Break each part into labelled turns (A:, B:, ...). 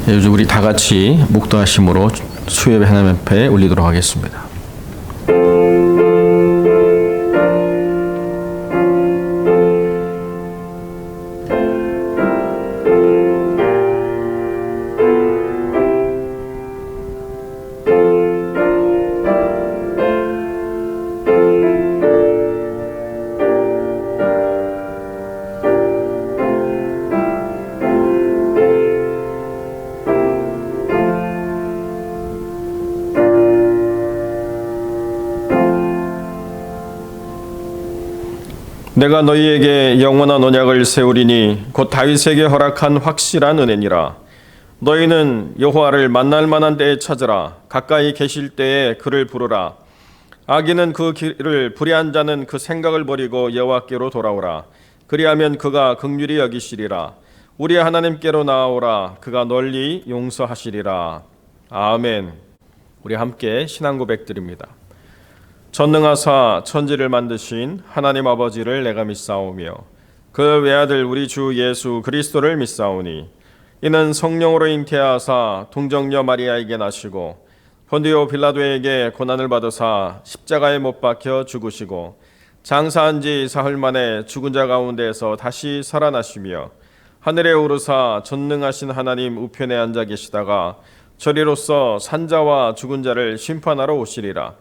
A: 요즘 우리 다 같이 묵도하심으로 수요예배 하나님 앞에 올리도록 하겠습니다. 내가 너희에게 영원한 언약을 세우리니 곧 다윗에게 허락한 확실한 은혜니라. 너희는 여호와를 만날 만한 때에 찾으라. 가까이 계실 때에 그를 부르라. 악인은 그 길을 불의한 자는 그 생각을 버리고 여호와께로 돌아오라. 그리하면 그가 긍휼히 여기시리라. 우리 하나님께로 나아오라. 그가 널리 용서하시리라. 아멘. 우리 함께 신앙 고백드립니다. 전능하사 천지를 만드신 하나님 아버지를 내가 믿사오며 그 외아들 우리 주 예수 그리스도를 믿사오니 이는 성령으로 잉태하사 동정녀 마리아에게 나시고 본디오 빌라도에게 고난을 받으사 십자가에 못 박혀 죽으시고 장사한 지 사흘 만에 죽은 자 가운데에서 다시 살아나시며 하늘에 오르사 전능하신 하나님 우편에 앉아 계시다가 저리로서 산자와 죽은 자를 심판하러 오시리라.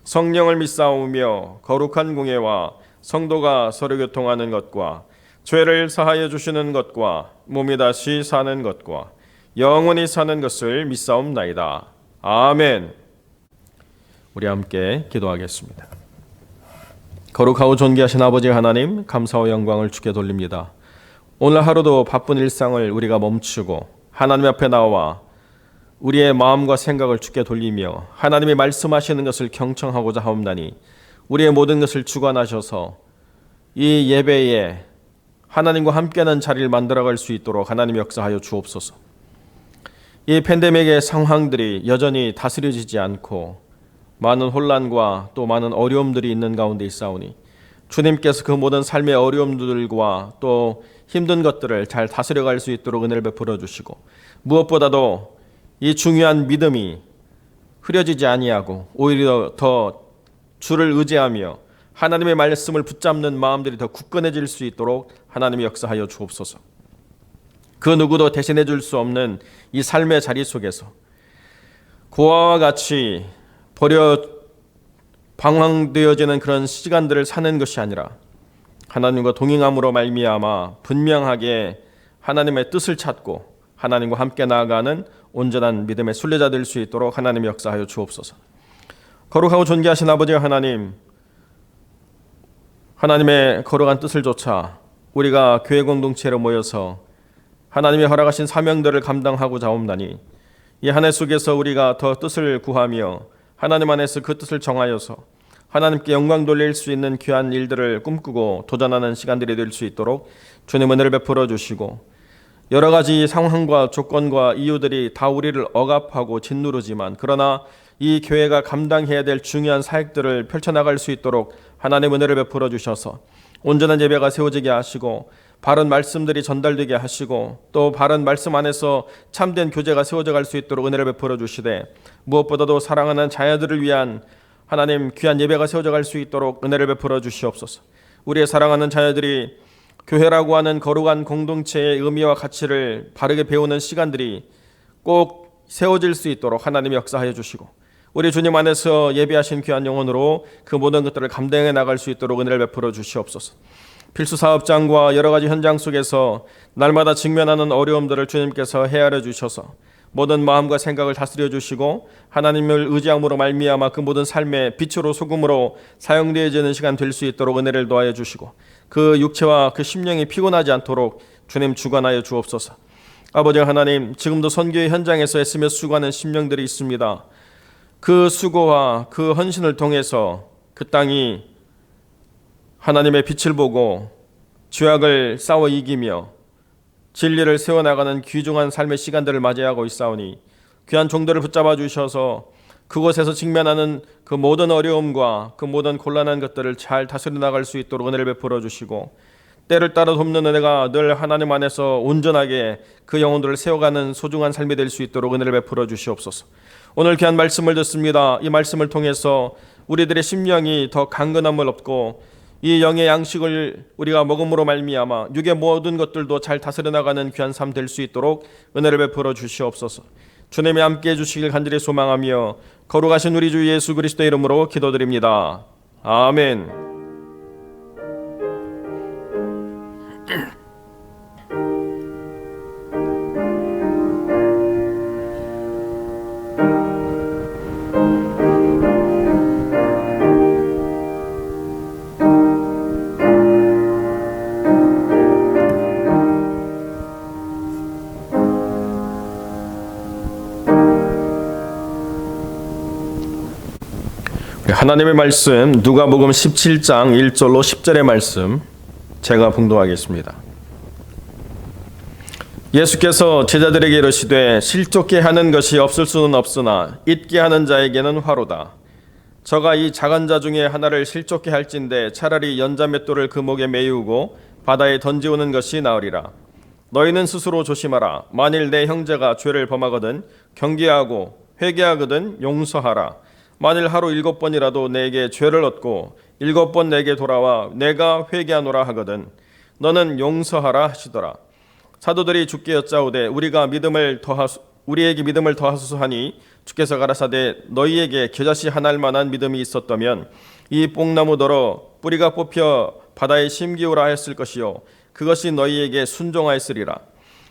A: 성령을 믿사오며 거룩한 공예와 성도가 서로 교통하는 것과 죄를 사하여 주시는 것과 몸이 다시 사는 것과 영원히 사는 것을 믿사옵나이다. 아멘. 우리 함께 기도하겠습니다. 거룩하고 존귀하신 아버지 하나님, 감사와 영광을 주께 돌립니다. 오늘 하루도 바쁜 일상을 우리가 멈추고 하나님 앞에 나와 우리의 마음과 생각을 주께 돌리며 하나님이 말씀하시는 것을 경청하고자 하옵나니 우리의 모든 것을 주관하셔서 이 예배에 하나님과 함께하는 자리를 만들어갈 수 있도록 하나님 역사하여 주옵소서. 이 팬데믹의 상황들이 여전히 다스려지지 않고 많은 혼란과 또 많은 어려움들이 있는 가운데 있사오니 주님께서 그 모든 삶의 어려움들과 또 힘든 것들을 잘 다스려갈 수 있도록 은혜를 베풀어 주시고 무엇보다도 이 중요한 믿음이 흐려지지 아니하고 오히려 더 주를 의지하며 하나님의 말씀을 붙잡는 마음들이 더 굳건해질 수 있도록 하나님이 역사하여 주옵소서. 그 누구도 대신해 줄 수 없는 이 삶의 자리 속에서 고아와 같이 버려 방황되어지는 그런 시간들을 사는 것이 아니라 하나님과 동행함으로 말미암아 분명하게 하나님의 뜻을 찾고 하나님과 함께 나아가는 온전한 믿음의 순례자 될 수 있도록 하나님 역사하여 주옵소서. 거룩하고 존귀하신 아버지 하나님, 하나님의 거룩한 뜻을 좇아 우리가 교회 공동체로 모여서 하나님의 허락하신 사명들을 감당하고자 하옵나니 이 한 해 속에서 우리가 더 뜻을 구하며 하나님 안에서 그 뜻을 정하여서 하나님께 영광 돌릴 수 있는 귀한 일들을 꿈꾸고 도전하는 시간들이 될 수 있도록 주님 은혜를 베풀어 주시고 여러 가지 상황과 조건과 이유들이 다 우리를 억압하고 짓누르지만 그러나 이 교회가 감당해야 될 중요한 사역들을 펼쳐나갈 수 있도록 하나님의 은혜를 베풀어 주셔서 온전한 예배가 세워지게 하시고 바른 말씀들이 전달되게 하시고 또 바른 말씀 안에서 참된 교제가 세워져 갈 수 있도록 은혜를 베풀어 주시되 무엇보다도 사랑하는 자녀들을 위한 하나님 귀한 예배가 세워져 갈 수 있도록 은혜를 베풀어 주시옵소서. 우리의 사랑하는 자녀들이 교회라고 하는 거룩한 공동체의 의미와 가치를 바르게 배우는 시간들이 꼭 세워질 수 있도록 하나님이 역사하여 주시고 우리 주님 안에서 예배하신 귀한 영혼으로 그 모든 것들을 감당해 나갈 수 있도록 은혜를 베풀어 주시옵소서. 필수 사업장과 여러 가지 현장 속에서 날마다 직면하는 어려움들을 주님께서 헤아려 주셔서 모든 마음과 생각을 다스려 주시고 하나님을 의지함으로 말미암아 그 모든 삶의 빛으로 소금으로 사용되어지는 시간 될 수 있도록 은혜를 도하여 주시고 그 육체와 그 심령이 피곤하지 않도록 주님 주관하여 주옵소서. 아버지 하나님, 지금도 선교의 현장에서 애쓰며 수고하는 심령들이 있습니다. 그 수고와 그 헌신을 통해서 그 땅이 하나님의 빛을 보고 죄악을 싸워 이기며 진리를 세워나가는 귀중한 삶의 시간들을 맞이하고 있사오니 귀한 종들을 붙잡아 주셔서 그곳에서 직면하는 그 모든 어려움과 그 모든 곤란한 것들을 잘 다스려 나갈 수 있도록 은혜를 베풀어 주시고 때를 따라 돕는 은혜가 늘 하나님 안에서 온전하게 그 영혼들을 세워가는 소중한 삶이 될 수 있도록 은혜를 베풀어 주시옵소서. 오늘 귀한 말씀을 듣습니다. 이 말씀을 통해서 우리들의 심령이 더 강건함을 얻고 이 영의 양식을 우리가 먹음으로 말미암아 육의 모든 것들도 잘 다스려 나가는 귀한 삶 될 수 있도록 은혜를 베풀어 주시옵소서. 주님이 함께해 주시길 간절히 소망하며 거룩하신 우리 주 예수 그리스도의 이름으로 기도드립니다. 아멘. 하나님의 말씀 누가복음 17장 1절로 10절의 말씀 제가 봉독하겠습니다. 예수께서 제자들에게 이르시되 실족게 하는 것이 없을 수는 없으나 잊게 하는 자에게는 화로다. 저가 이 작은 자 중에 하나를 실족게 할진대 차라리 연자맷돌을 그 목에 메우고 바다에 던지오는 것이 나으리라. 너희는 스스로 조심하라. 만일 내 형제가 죄를 범하거든 경계하고 회개하거든 용서하라. 만일 하루 7번이라도 내게 죄를 얻고 7번 내게 돌아와 내가 회개하노라 하거든 너는 용서하라 하시더라. 사도들이 주께 여짜오되 우리에게 믿음을 더하소서 하니 주께서 가라사대 너희에게 겨자씨 하나일 만한 믿음이 있었다면 이 뽕나무더러 뿌리가 뽑혀 바다에 심기오라 하였을 것이요 그것이 너희에게 순종하였으리라.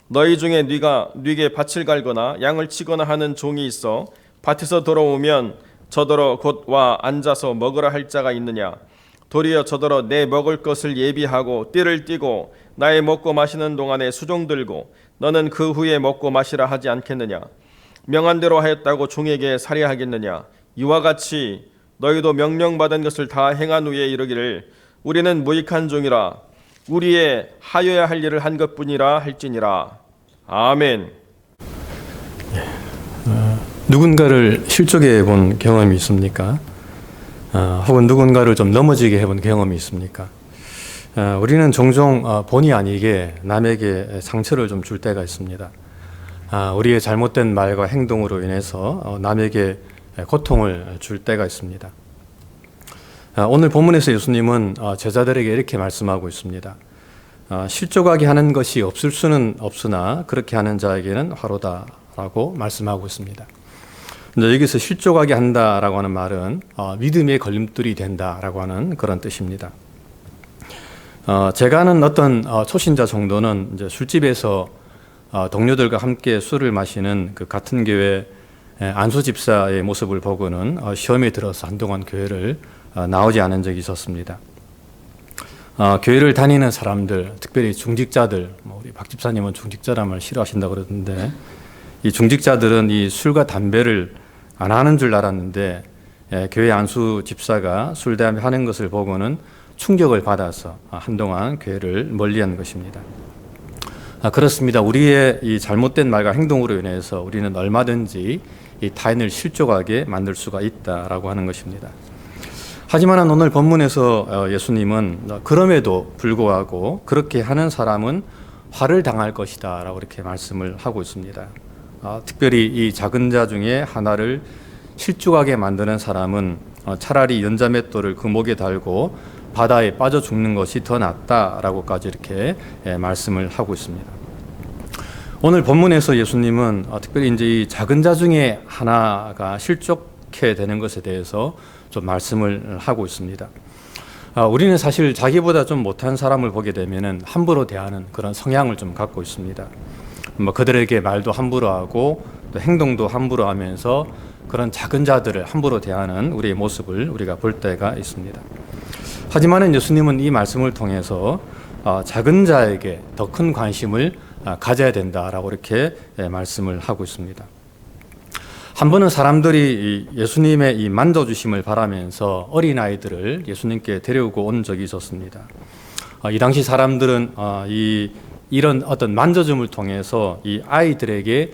A: 너희 중에 뉘게 밭을 갈거나 양을 치거나 하는 종이 있어 밭에서 돌아오면 저더러 곧 와 앉아서 먹으라 할 자가 있느냐. 도리어 저더러 내 먹을 것을 예비하고 띠를 띠고 나의 먹고 마시는 동안에 수종 들고 너는 그 후에 먹고 마시라 하지 않겠느냐. 명한 대로 하였다고 종에게 살해하겠느냐. 이와 같이 너희도 명령받은 것을 다 행한 후에 이르기를 우리는 무익한 종이라 우리의 하여야 할 일을 한 것뿐이라 할지니라. 아멘.
B: 누군가를 실족해 본 경험이 있습니까? 혹은 누군가를 좀 넘어지게 해본 경험이 있습니까? 우리는 종종 본의 아니게 남에게 상처를 좀 줄 때가 있습니다. 우리의 잘못된 말과 행동으로 인해서 남에게 고통을 줄 때가 있습니다. 오늘 본문에서 예수님은 제자들에게 이렇게 말씀하고 있습니다. 실족하게 하는 것이 없을 수는 없으나 그렇게 하는 자에게는 화로다라고 말씀하고 있습니다. 여기서 실족하게 한다라고 하는 말은 믿음의 걸림돌이 된다라고 하는 그런 뜻입니다. 제가 아는 어떤 초신자 정도는 이제 술집에서 동료들과 함께 술을 마시는 그 같은 교회 안수 집사의 모습을 보고는 시험에 들어서 한동안 교회를 나오지 않은 적이 있었습니다. 교회를 다니는 사람들, 특별히 중직자들, 우리 박 집사님은 중직자라는 싫어하신다고 그러던데 이 중직자들은 이 술과 담배를 안 하는 줄 알았는데 교회 안수 집사가 술, 담배 하는 것을 보고는 충격을 받아서 한동안 교회를 멀리한 것입니다. 그렇습니다. 우리의 이 잘못된 말과 행동으로 인해서 우리는 얼마든지 이 타인을 실족하게 만들 수가 있다라고 하는 것입니다. 하지만 오늘 본문에서 예수님은 그럼에도 불구하고 그렇게 하는 사람은 화를 당할 것이다 라고 이렇게 말씀을 하고 있습니다. 특별히 이 작은 자 중에 하나를 실족하게 만드는 사람은 차라리 연자맷돌을 그 목에 달고 바다에 빠져 죽는 것이 더 낫다라고까지 이렇게 말씀을 하고 있습니다. 오늘 본문에서 예수님은 특별히 이제 이 작은 자 중에 하나가 실족해 되는 것에 대해서 좀 말씀을 하고 있습니다. 우리는 사실 자기보다 좀 못한 사람을 보게 되면은 함부로 대하는 그런 성향을 좀 갖고 있습니다. 그들에게 말도 함부로 하고 또 행동도 함부로 하면서 그런 작은 자들을 함부로 대하는 우리의 모습을 우리가 볼 때가 있습니다. 하지만 예수님은 이 말씀을 통해서 작은 자에게 더 큰 관심을 가져야 된다라고 이렇게 말씀을 하고 있습니다. 한 번은 사람들이 예수님의 이 만져주심을 바라면서 어린아이들을 예수님께 데려오고 온 적이 있었습니다. 이 당시 사람들은 이런 어떤 만져줌을 통해서 이 아이들에게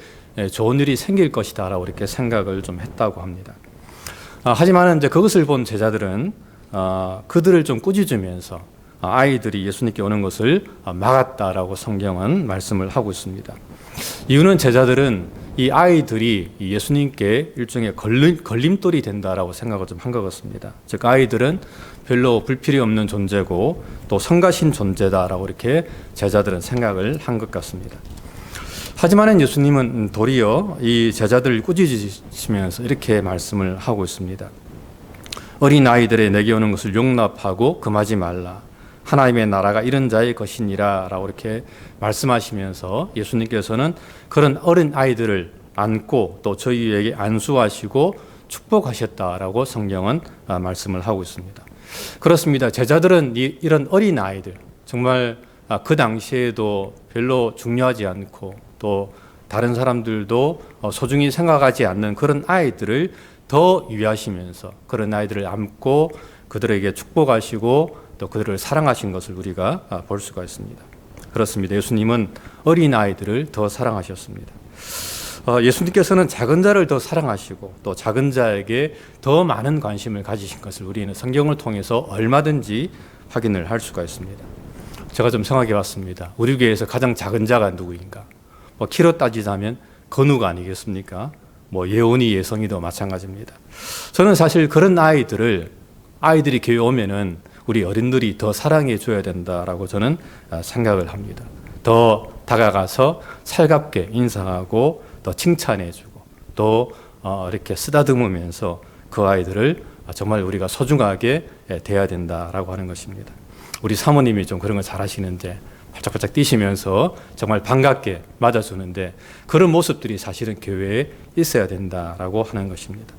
B: 좋은 일이 생길 것이다 라고 이렇게 생각을 좀 했다고 합니다. 하지만 이제 그것을 본 제자들은 그들을 좀 꾸짖으면서 아이들이 예수님께 오는 것을 막았다라고 성경은 말씀을 하고 있습니다. 이유는 제자들은 이 아이들이 예수님께 일종의 걸림돌이 된다라고 생각을 좀 한 것 같습니다. 즉 아이들은 별로 불필요 없는 존재고 또 성가신 존재다라고 이렇게 제자들은 생각을 한 것 같습니다. 하지만 예수님은 도리어 이 제자들을 꾸짖으시면서 이렇게 말씀을 하고 있습니다. 어린 아이들의 내게 오는 것을 용납하고 금하지 말라. 하나님의 나라가 이런 자의 것이니라 라고 이렇게 말씀하시면서 예수님께서는 그런 어린 아이들을 안고 또 저희에게 안수하시고 축복하셨다라고 성경은 말씀을 하고 있습니다. 그렇습니다. 제자들은 이런 어린 아이들, 정말 그 당시에도 별로 중요하지 않고 또 다른 사람들도 소중히 생각하지 않는 그런 아이들을 더 위하시면서 그런 아이들을 안고 그들에게 축복하시고 또 그들을 사랑하신 것을 우리가 볼 수가 있습니다. 그렇습니다. 예수님은 어린 아이들을 더 사랑하셨습니다. 예수님께서는 작은 자를 더 사랑하시고 또 작은 자에게 더 많은 관심을 가지신 것을 우리는 성경을 통해서 얼마든지 확인을 할 수가 있습니다. 제가 좀 생각해 봤습니다. 우리 교회에서 가장 작은 자가 누구인가? 키로 따지자면 건우가 아니겠습니까? 예원이, 예성이도 마찬가지입니다. 저는 사실 그런 아이들이 교회 오면은 우리 어른들이 더 사랑해 줘야 된다라고 저는 생각을 합니다. 더 다가가서 살갑게 인사하고 더 칭찬해 주고 또 이렇게 쓰다듬으면서 그 아이들을 정말 우리가 소중하게 대해야 된다라고 하는 것입니다. 우리 사모님이 좀 그런 걸 잘하시는데 발짝발짝 뛰시면서 정말 반갑게 맞아주는데 그런 모습들이 사실은 교회에 있어야 된다라고 하는 것입니다.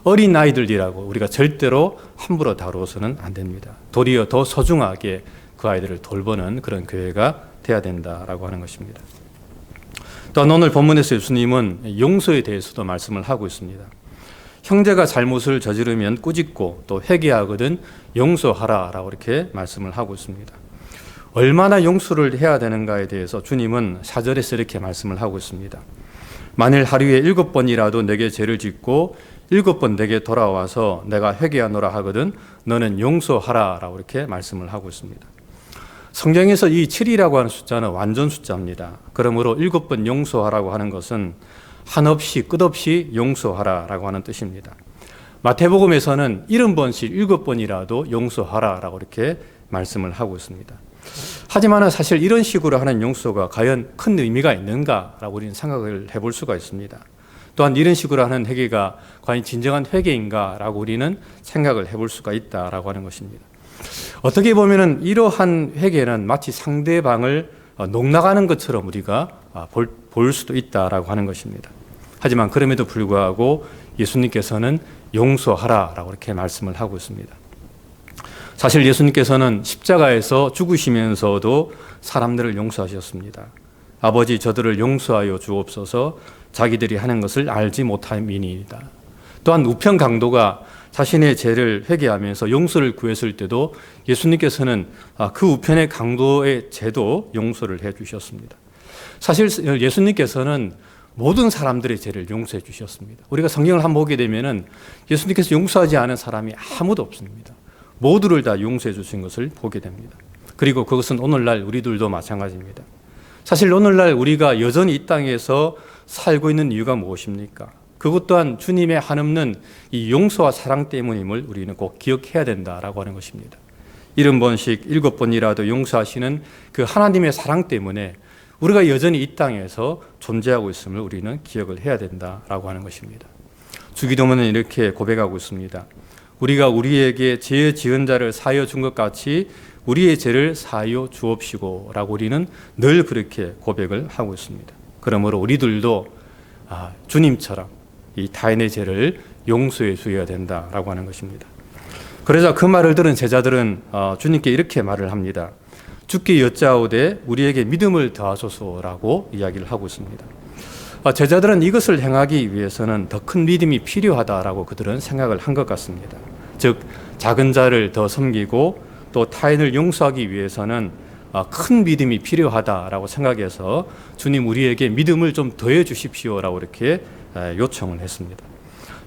B: 어린 아이들이라고 우리가 절대로 함부로 다루어서는 안 됩니다. 도리어 더 소중하게 그 아이들을 돌보는 그런 교회가 돼야 된다라고 하는 것입니다. 또한 오늘 본문에서 예수님은 용서에 대해서도 말씀을 하고 있습니다. 형제가 잘못을 저지르면 꾸짖고 또 회개하거든 용서하라라고 이렇게 말씀을 하고 있습니다. 얼마나 용서를 해야 되는가에 대해서 주님은 4절에서 이렇게 말씀을 하고 있습니다. 만일 하루에 7번이라도 내게 죄를 짓고 7번 내게 돌아와서 내가 회개하노라 하거든 너는 용서하라라고 이렇게 말씀을 하고 있습니다. 성경에서 이 7이라고 하는 숫자는 완전 숫자입니다. 그러므로 7번 용서하라고 하는 것은 한없이 끝없이 용서하라라고 하는 뜻입니다. 마태복음에서는 70번씩 7번이라도 용서하라라고 이렇게 말씀을 하고 있습니다. 하지만 사실 이런 식으로 하는 용서가 과연 큰 의미가 있는가라고 우리는 생각을 해볼 수가 있습니다. 또한 이런 식으로 하는 회개가 과연 진정한 회개인가라고 우리는 생각을 해볼 수가 있다라고 하는 것입니다. 어떻게 보면은 이러한 회개는 마치 상대방을 농락하는 것처럼 우리가 볼 수도 있다라고 하는 것입니다. 하지만 그럼에도 불구하고 예수님께서는 용서하라라고 이렇게 말씀을 하고 있습니다. 사실 예수님께서는 십자가에서 죽으시면서도 사람들을 용서하셨습니다. 아버지 저들을 용서하여 주옵소서 자기들이 하는 것을 알지 못함이니이다. 또한 우편 강도가 자신의 죄를 회개하면서 용서를 구했을 때도 예수님께서는 그 우편의 강도의 죄도 용서를 해 주셨습니다. 사실 예수님께서는 모든 사람들의 죄를 용서해 주셨습니다. 우리가 성경을 한번 보게 되면은 예수님께서 용서하지 않은 사람이 아무도 없습니다. 모두를 다 용서해 주신 것을 보게 됩니다. 그리고 그것은 오늘날 우리들도 마찬가지입니다. 사실 오늘날 우리가 여전히 이 땅에서 살고 있는 이유가 무엇입니까? 그것 또한 주님의 한없는 이 용서와 사랑 때문임을 우리는 꼭 기억해야 된다라고 하는 것입니다. 70번씩 7번이라도 용서하시는 그 하나님의 사랑 때문에 우리가 여전히 이 땅에서 존재하고 있음을 우리는 기억을 해야 된다라고 하는 것입니다. 주기도문은 이렇게 고백하고 있습니다. 우리가 우리에게 죄 지은 자를 사하여 준 것 같이 우리의 죄를 사하여 주옵시고 라고 우리는 늘 그렇게 고백을 하고 있습니다. 그러므로 우리들도 주님처럼 이 타인의 죄를 용서해 주어야 된다라고 하는 것입니다. 그러자 그 말을 들은 제자들은 주님께 이렇게 말을 합니다. 주께 여짜오되 우리에게 믿음을 더하소서라고 이야기를 하고 있습니다. 제자들은 이것을 행하기 위해서는 더 큰 믿음이 필요하다라고 그들은 생각을 한 것 같습니다. 즉 작은 자를 더 섬기고 또 타인을 용서하기 위해서는 큰 믿음이 필요하다라고 생각해서 주님 우리에게 믿음을 좀 더해 주십시오라고 이렇게 요청을 했습니다.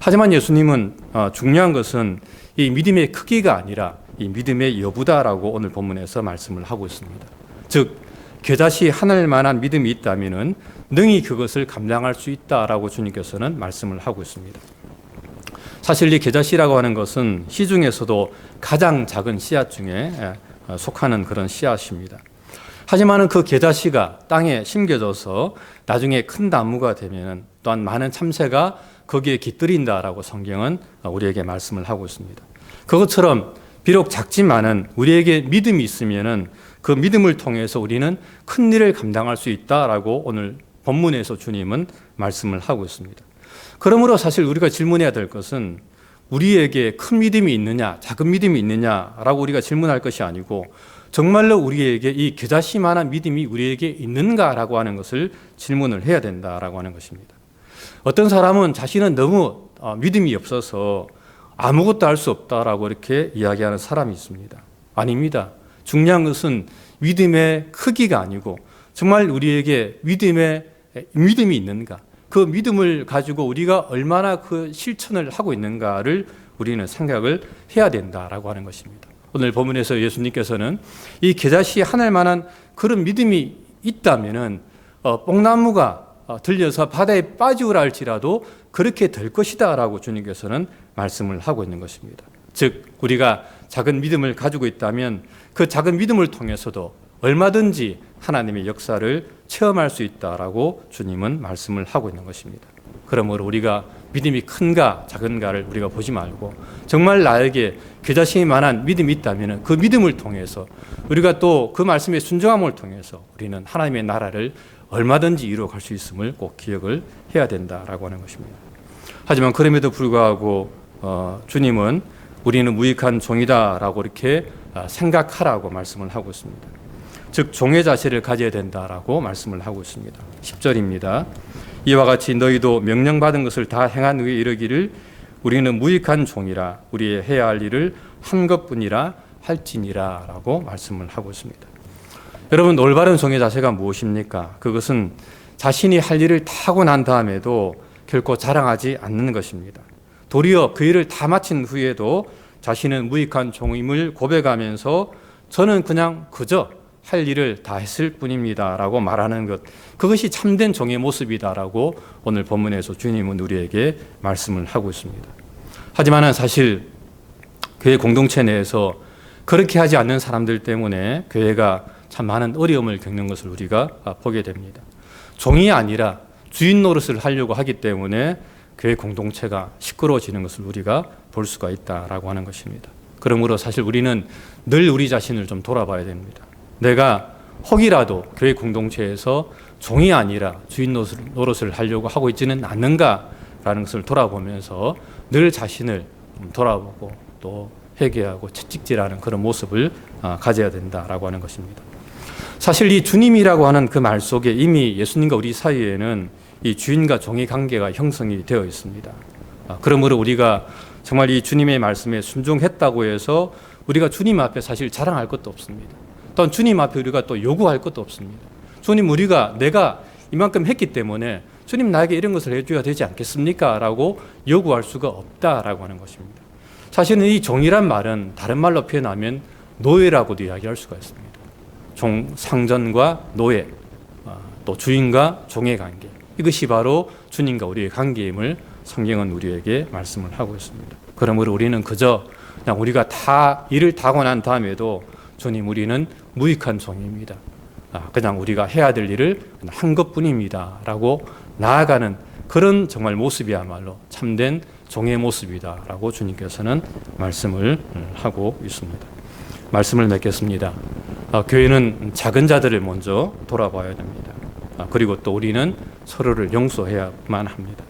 B: 하지만 예수님은 중요한 것은 이 믿음의 크기가 아니라 이 믿음의 여부다라고 오늘 본문에서 말씀을 하고 있습니다. 즉 겨자씨 하늘만한 믿음이 있다면은 능히 그것을 감당할 수 있다라고 주님께서는 말씀을 하고 있습니다. 사실 이 겨자씨라고 하는 것은 씨 중에서도 가장 작은 씨앗 중에 속하는 그런 씨앗입니다. 하지만은 그 겨자씨가 땅에 심겨져서 나중에 큰 나무가 되면 또한 많은 참새가 거기에 깃들인다라고 성경은 우리에게 말씀을 하고 있습니다. 그것처럼 비록 작지만은 우리에게 믿음이 있으면은 그 믿음을 통해서 우리는 큰 일을 감당할 수 있다라고 오늘 본문에서 주님은 말씀을 하고 있습니다. 그러므로 사실 우리가 질문해야 될 것은 우리에게 큰 믿음이 있느냐, 작은 믿음이 있느냐라고 우리가 질문할 것이 아니고 정말로 우리에게 이 겨자씨만한 믿음이 우리에게 있는가라고 하는 것을 질문을 해야 된다라고 하는 것입니다. 어떤 사람은 자신은 너무 믿음이 없어서 아무것도 할 수 없다라고 이렇게 이야기하는 사람이 있습니다. 아닙니다. 중요한 것은 믿음의 크기가 아니고 정말 우리에게 믿음이 있는가, 그 믿음을 가지고 우리가 얼마나 그 실천을 하고 있는가를 우리는 생각을 해야 된다라고 하는 것입니다. 오늘 본문에서 예수님께서는 이 겨자씨 하늘만한 그런 믿음이 있다면은 뽕나무가 들려서 바다에 빠지우라 할지라도 그렇게 될 것이다라고 주님께서는 말씀을 하고 있는 것입니다. 즉 우리가 작은 믿음을 가지고 있다면 그 작은 믿음을 통해서도 얼마든지 하나님의 역사를 체험할 수 있다라고 주님은 말씀을 하고 있는 것입니다. 그러므로 우리가 믿음이 큰가 작은가를 우리가 보지 말고 정말 나에게 겨자씨에 만한 믿음이 있다면 그 믿음을 통해서 우리가 또 그 말씀의 순종함을 통해서 우리는 하나님의 나라를 얼마든지 이루어갈 수 있음을 꼭 기억을 해야 된다라고 하는 것입니다. 하지만 그럼에도 불구하고 주님은 우리는 무익한 종이다라고 이렇게 생각하라고 말씀을 하고 있습니다. 즉 종의 자세를 가져야 된다라고 말씀을 하고 있습니다. 10절입니다. 이와 같이 너희도 명령받은 것을 다 행한 후에 이르기를 우리는 무익한 종이라 우리의 해야 할 일을 한 것뿐이라 할지니라 라고 말씀을 하고 있습니다. 여러분 올바른 종의 자세가 무엇입니까? 그것은 자신이 할 일을 다 하고 난 다음에도 결코 자랑하지 않는 것입니다. 도리어 그 일을 다 마친 후에도 자신은 무익한 종임을 고백하면서 저는 그냥 그저 할 일을 다 했을 뿐입니다 라고 말하는 것, 그것이 참된 종의 모습이다라고 오늘 본문에서 주님은 우리에게 말씀을 하고 있습니다. 하지만 사실 교회 공동체 내에서 그렇게 하지 않는 사람들 때문에 교회가 참 많은 어려움을 겪는 것을 우리가 보게 됩니다. 종이 아니라 주인 노릇을 하려고 하기 때문에 교회 공동체가 시끄러워지는 것을 우리가 볼 수가 있다라고 하는 것입니다. 그러므로 사실 우리는 늘 우리 자신을 좀 돌아봐야 됩니다. 내가 혹이라도 교회 공동체에서 종이 아니라 주인 노릇을 하려고 하고 있지는 않는가라는 것을 돌아보면서 늘 자신을 돌아보고 또 회개하고 채찍질하는 그런 모습을 가져야 된다라고 하는 것입니다. 사실 이 주님이라고 하는 그 말 속에 이미 예수님과 우리 사이에는 이 주인과 종의 관계가 형성이 되어 있습니다. 그러므로 우리가 정말 이 주님의 말씀에 순종했다고 해서 우리가 주님 앞에 사실 자랑할 것도 없습니다. 또한 주님 앞에 우리가 또 요구할 것도 없습니다. 주님 내가 이만큼 했기 때문에 주님 나에게 이런 것을 해줘야 되지 않겠습니까? 라고 요구할 수가 없다라고 하는 것입니다. 사실은 이 종이란 말은 다른 말로 표현하면 노예라고도 이야기할 수가 있습니다. 상전과 노예, 또 주인과 종의 관계, 이것이 바로 주님과 우리의 관계임을 성경은 우리에게 말씀을 하고 있습니다. 그러므로 우리는 그저 그냥 우리가 다 일을 다 하고 난 다음에도 주님 우리는 무익한 종입니다. 그냥 우리가 해야 될 일을 한 것뿐입니다 라고 나아가는 그런 정말 모습이야말로 참된 종의 모습이다 라고 주님께서는 말씀을 하고 있습니다. 말씀을 맺겠습니다. 교회는 작은 자들을 먼저 돌아봐야 됩니다. 그리고 또 우리는 서로를 용서해야만 합니다.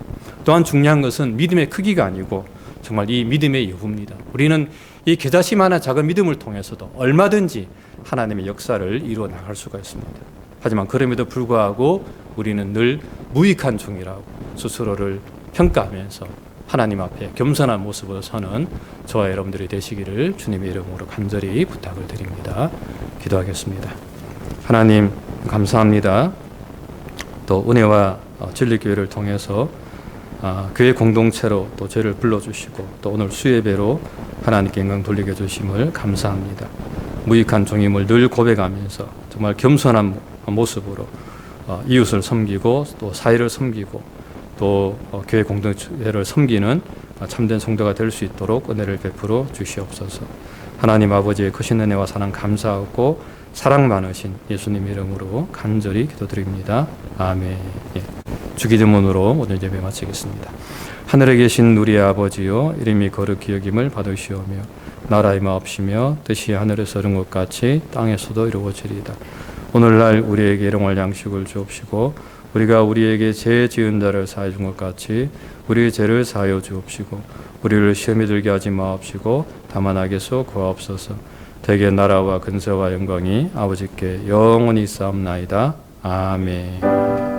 B: 또한 중요한 것은 믿음의 크기가 아니고 정말 이 믿음의 여부입니다. 우리는 이 겨자씨만한 작은 믿음을 통해서도 얼마든지 하나님의 역사를 이루어 나갈 수가 있습니다. 하지만 그럼에도 불구하고 우리는 늘 무익한 종이라고 스스로를 평가하면서 하나님 앞에 겸손한 모습으로 서는 저와 여러분들이 되시기를 주님의 이름으로 간절히 부탁을 드립니다. 기도하겠습니다. 하나님 감사합니다. 또 은혜와 진리교회를 통해서 교회 공동체로 또 저를 불러주시고 또 오늘 수예배로 하나님께 영광 돌리게 해주심을 감사합니다. 무익한 종임을 늘 고백하면서 정말 겸손한 모습으로 이웃을 섬기고 또 사회를 섬기고 또 교회 공동체를 섬기는 참된 성도가 될 수 있도록 은혜를 베풀어 주시옵소서. 하나님 아버지의 크신 은혜와 사랑 감사하고 사랑 많으신 예수님 이름으로 간절히 기도드립니다. 아멘. 주기도문으로 오늘 예배 마치겠습니다. 하늘에 계신 우리 아버지요, 이름이 거룩히 여김을 받으시오며 나라의 마옵시며 뜻이 하늘에서 이룬 것 같이 땅에서도 이루어지리이다. 오늘날 우리에게 일용할 양식을 주옵시고 우리가 우리에게 죄 지은 자를 사해 준 것 같이 우리의 죄를 사하여 주옵시고 우리를 시험에 들게 하지 마옵시고 다만 악에서 구하옵소서. 대개 나라와 근세와 영광이 아버지께 영원히 있사옵나이다. 아멘.